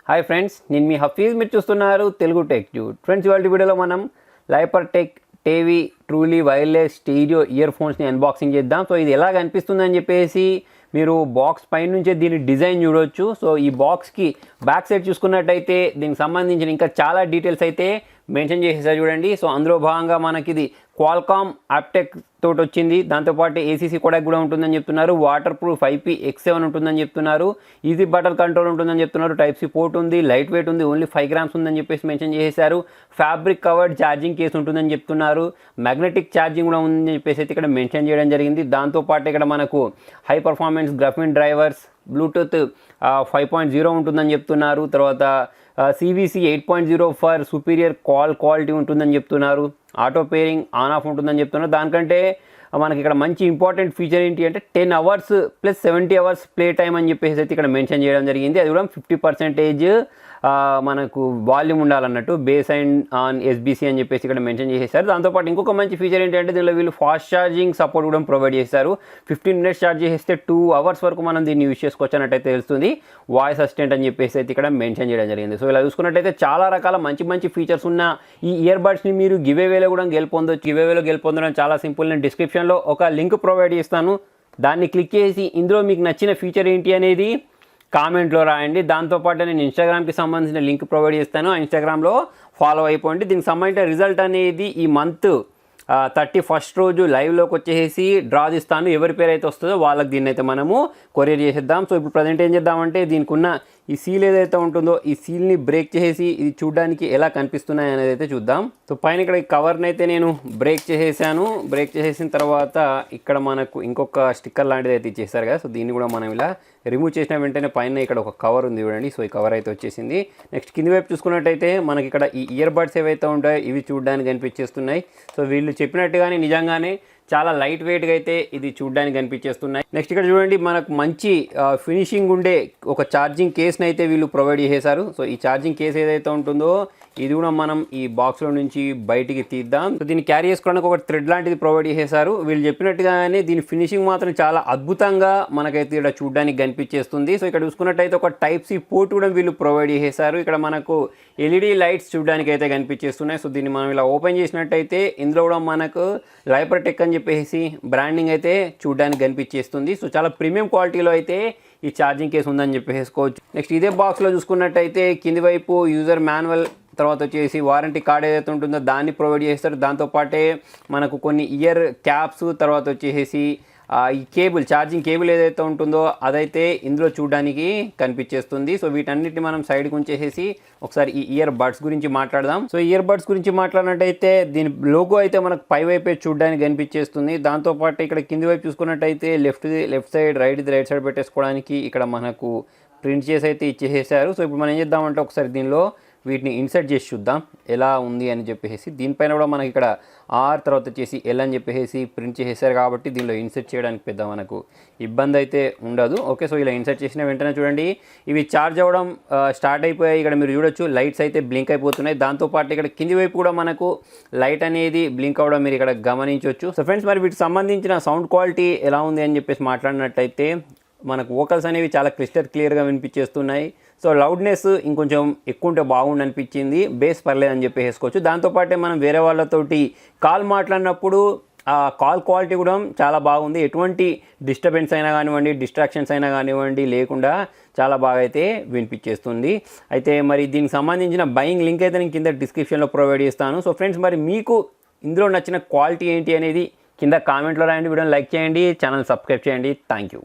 Hi friends, నేను మీ హఫీజ్. మీరు చూస్తున్నారు తెలుగు టెక్ ట్యూబ్. ఫ్రెండ్స్, ఇవాళ వీడియోలో మనం Lypertek Tevi truly wireless stereo ear ఫోన్స్ని అన్బాక్సింగ్ చేద్దాం. సో ఇది ఎలా కనిపిస్తుందని చెప్పేసి మీరు బాక్స్ పైన నుంచే దీని డిజైన్ చూడవచ్చు. సో ఈ బాక్స్కి బ్యాక్ సైడ్ చూసుకున్నట్టయితే దీనికి సంబంధించిన ఇంకా చాలా డీటెయిల్స్ అయితే మెన్షన్ చేసేసారు చూడండి. సో అందులో భాగంగా మనకి ఇది క్వాల్కామ్ యాప్టెక్ తోటి వచ్చింది. దాంతోపాటు ఏసీసీ కూడా ఉంటుందని చెప్తున్నారు. వాటర్ ప్రూఫ్ IP-X7 ఉంటుందని చెప్తున్నారు. ఈజీ బటన్ కంట్రోల్ ఉంటుందని చెప్తున్నారు. టైప్ సి పోర్ట్ ఉంది, లైట్ వెయిట్ ఉంది, ఓన్లీ 5 grams ఉందని చెప్పేసి మెన్షన్ చేశారు. ఫ్యాబ్రిక్ కవర్డ్ ఛార్జింగ్ కేసు ఉంటుందని చెప్తున్నారు. మ్యాగ్నెటిక్ ఛార్జింగ్ కూడా ఉందని చెప్పేసి అయితే ఇక్కడ మెన్షన్ చేయడం జరిగింది. దాంతోపాటు ఇక్కడ మనకు high performance graphene drivers, Bluetooth 5.0 ఉంటుందని చెప్తున్నారు. తర్వాత CVC 8.0 for superior call quality ఉంటుందని చెప్తున్నారు. ఆటో పేరింగ్ ఆన్ ఆఫ్ ఉంటుందని చెప్తున్నారు. దానికంటే మనకి ఇక్కడ మంచి ఇంపార్టెంట్ ఫీచర్ ఏంటి అంటే 10 hours plus 70 hours play time అని చెప్పేసి అయితే ఇక్కడ మెన్షన్ చేయడం జరిగింది. అది కూడా 50% మనకు వాల్యూమ్ ఉండాలన్నట్టు, బేస్ అండ్ ఆన్ SBC అని చెప్పేసి ఇక్కడ మెన్షన్ చేసేసారు. దాంతోపాటు ఇంకొక మంచి ఫీచర్ ఏంటంటే దీనిలో వీళ్ళు ఫాస్ట్ ఛార్జింగ్ సపోర్ట్ కూడా ప్రొవైడ్ చేశారు. 15 minutes ఛార్జ్ చేస్తే 2 hours వరకు మనం దీన్ని యూజ్ చేసుకోవచ్చు అన్నట్టయితే తెలుస్తుంది. వాయిస్ అసిస్టెంట్ అని చెప్పేసి అయితే ఇక్కడ మెన్షన్ చేయడం జరిగింది. సో ఇలా చూసుకున్నట్టయితే చాలా రకాల మంచి మంచి ఫీచర్స్ ఉన్న ఈ ఇయర్ బడ్స్ని మీరు గివేవేలో కూడా గెలుపొందొచ్చు. గివేవేలో గెలుపొందడం చాలా సింపుల్. నేను డిస్క్రిప్షన్లో ఒక లింక్ ప్రొవైడ్ చేస్తాను. దాన్ని క్లిక్ చేసి ఇందులో మీకు నచ్చిన ఫీచర్ ఏంటి అనేది కామెంట్లో రాయండి. దాంతోపాటు నేను ఇన్స్టాగ్రామ్కి సంబంధించిన లింక్ ప్రొవైడ్ చేస్తాను. ఆ ఇన్స్టాగ్రామ్లో ఫాలో అయిపోండి. దీనికి సంబంధించిన రిజల్ట్ అనేది ఈ మంత్ 31st రోజు లైవ్లోకి వచ్చేసి డ్రా తీస్తాను. ఎవరి పేరు అయితే వస్తుందో వాళ్ళకి దీన్ని అయితే మనము కొరియర్ చేసేద్దాం. సో ఇప్పుడు ప్రజెంట్ ఏం చేద్దామంటే దీనికి ఉన్న ఈ సీల్ ఏదైతే ఉంటుందో ఈ సీల్ని బ్రేక్ చేసేసి ఇది చూడడానికి ఎలా కనిపిస్తున్నాయి అనేది అయితే చూద్దాం. సో పైన ఇక్కడ ఈ కవర్ని అయితే నేను బ్రేక్ చేసేసాను. బ్రేక్ చేసేసిన తర్వాత ఇక్కడ మనకు ఇంకొక స్టిక్కర్ లాంటిది అయితే ఇచ్చేస్తారు కదా. సో దీన్ని కూడా మనం ఇలా రిమూవ్ చేసిన వెంటనే పైన ఇక్కడ ఒక కవర్ ఉంది చూడండి. సో ఈ కవర్ అయితే వచ్చేసింది. నెక్స్ట్ కింది వైపు చూసుకున్నట్టయితే మనకి ఇక్కడ ఈ ఇయర్ బడ్స్ ఏవైతే ఉంటాయో ఇవి చూడడానికి కనిపించేస్తున్నాయి. సో వీళ్ళు చెప్పినట్టుగానే నిజంగానే చాలా లైట్ వెయిట్గా అయితే ఇది చూడడానికి కనిపించేస్తున్నాయి. నెక్స్ట్ ఇక్కడ చూడండి, మనకు మంచి ఫినిషింగ్ ఉండే ఒక ఛార్జింగ్ కేస్ని అయితే వీళ్ళు ప్రొవైడ్ చేశారు. సో ఈ ఛార్జింగ్ కేస్ ఏదైతే ఉంటుందో ఇది కూడా మనం ఈ బాక్స్లో నుంచి బయటికి తీద్దాం. సో దీన్ని క్యారీ చేసుకోవడానికి ఒక థ్రెడ్ లాంటిది ప్రొవైడ్ చేశారు. వీళ్ళు చెప్పినట్టుగానే దీని ఫినిషింగ్ మాత్రం చాలా అద్భుతంగా మనకైతే ఇక్కడ చూడడానికి కనిపించేస్తుంది. సో ఇక్కడ చూసుకున్నట్టయితే ఒక టైప్ సి పోర్ట్ కూడా వీళ్ళు ప్రొవైడ్ చేశారు. ఇక్కడ మనకు LED లైట్స్ చూడడానికి అయితే కనిపించేస్తున్నాయి. సో దీన్ని మనం ఇలా ఓపెన్ చేసినట్టయితే ఇందులో కూడా మనకు లైపర్టెక్ అని చెప్పేసి బ్రాండింగ్ అయితే చూడడానికి కనిపించేస్తుంది. సో చాలా ప్రీమియం క్వాలిటీలో అయితే ఈ ఛార్జింగ్ కేసు ఉందని చెప్పేసుకోవచ్చు. నెక్స్ట్ ఇదే బాక్స్లో చూసుకున్నట్టయితే కింది వైపు యూజర్ మాన్యువల్, తర్వాత వచ్చేసి వారంటీ కార్డ్ ఏదైతే ఉంటుందో దాన్ని ప్రొవైడ్ చేస్తారు. దాంతోపాటే మనకు కొన్ని ఇయర్ క్యాప్స్, తర్వాత వచ్చేసి ఈ కేబుల్, ఛార్జింగ్ కేబుల్ ఏదైతే ఉంటుందో అదైతే ఇందులో చూడడానికి కనిపించేస్తుంది. సో వీటన్నిటిని మనం సైడ్కి ఉంచేసేసి ఒకసారి ఈ ఇయర్ బడ్స్ గురించి మాట్లాడదాం. సో ఇయర్ బడ్స్ గురించి మాట్లాడినట్టయితే దీని లోగో అయితే మనకు పై వైపే చూడడానికి కనిపించేస్తుంది. దాంతోపాటు ఇక్కడ కింది వైపు చూసుకున్నట్టయితే లెఫ్ట్ సైడ్, రైట్ సైడ్ పెట్టేసుకోవడానికి ఇక్కడ మనకు ప్రింట్ చేసి అయితే ఇచ్చేసేసారు. సో ఇప్పుడు మనం ఏం చేద్దామంటే ఒకసారి దీనిలో వీటిని ఇన్సర్ట్ చేసి చూద్దాం ఎలా ఉంది అని చెప్పేసి. దీనిపైన కూడా మనకి ఇక్కడ R, తర్వాత వచ్చేసి L అని చెప్పేసి ప్రింట్ చేసేసారు కాబట్టి దీనిలో ఇన్సర్ట్ చేయడానికి పెద్ద మనకు ఇబ్బంది అయితే ఉండదు. ఓకే, సో ఇలా ఇన్సర్ట్ చేసిన వెంటనే చూడండి ఇవి ఛార్జ్ అవ్వడం స్టార్ట్ అయిపోయాయి. ఇక్కడ మీరు చూడొచ్చు లైట్స్ అయితే బ్లింక్ అయిపోతున్నాయి. దాంతోపాటు ఇక్కడ కింది వైపు కూడా మనకు లైట్ అనేది బ్లింక్ అవ్వడం మీరు ఇక్కడ గమనించవచ్చు. సో ఫ్రెండ్స్, మరి వీటికి సంబంధించిన సౌండ్ క్వాలిటీ ఎలా ఉంది అని చెప్పేసి మాట్లాడినట్టయితే మనకు వోకల్స్ అనేవి చాలా క్లియర్గా వినిపించేస్తున్నాయి. సో లౌడ్నెస్ ఇంకొంచెం ఎక్కువ ఉంటే బాగుండు అనిపించింది. బేస్ పర్లేదు అని చెప్పేసుకోవచ్చు. దాంతోపాటే మనం వేరే వాళ్ళతోటి కాల్ మాట్లాడినప్పుడు ఆ కాల్ క్వాలిటీ కూడా చాలా బాగుంది. ఎటువంటి డిస్టర్బెన్స్ అయినా కానివ్వండి, డిస్ట్రాక్షన్స్ అయినా కానివ్వండి లేకుండా చాలా బాగా అయితే వినిపించేస్తుంది. అయితే మరి దీనికి సంబంధించిన బయింగ్ లింక్ అయితే నేను కింద డిస్క్రిప్షన్లో ప్రొవైడ్ చేస్తాను. సో ఫ్రెండ్స్, మరి మీకు ఇందులో నచ్చిన క్వాలిటీ ఏంటి అనేది కింద కామెంట్లో రాయండి. వీడియోని లైక్ చేయండి, ఛానల్ సబ్స్క్రైబ్ చేయండి. Thank you.